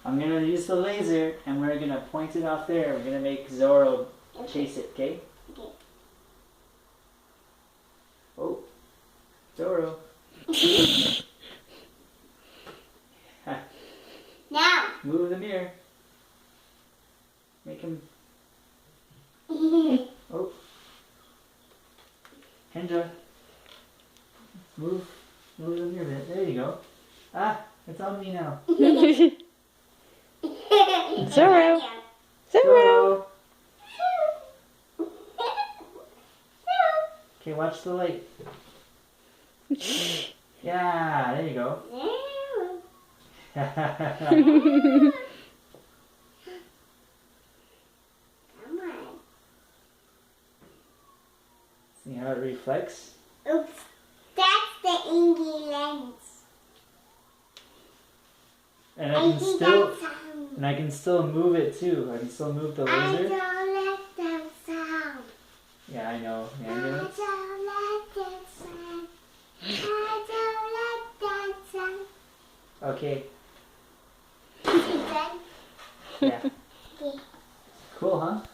I'm gonna use the laser and we're gonna point it off there. We're gonna make Zorro chase it, okay? Okay. Oh, Zorro. Now. Move the mirror. Make him. Oh. Kendra. Move the mirror a bit. There you go. Ah, it's on me now. Zorro. Zorro. Okay, watch the light. Yeah, there you go. Come on. See how it reflects? Oops. That's the Indy lens. And I I can still move it too. I can still move the I laser. don't let them sound. Yeah, I know. Yeah, I I know. don't let them sound. I don't let them sound. Okay. Is it done? Yeah. Okay. Cool, huh?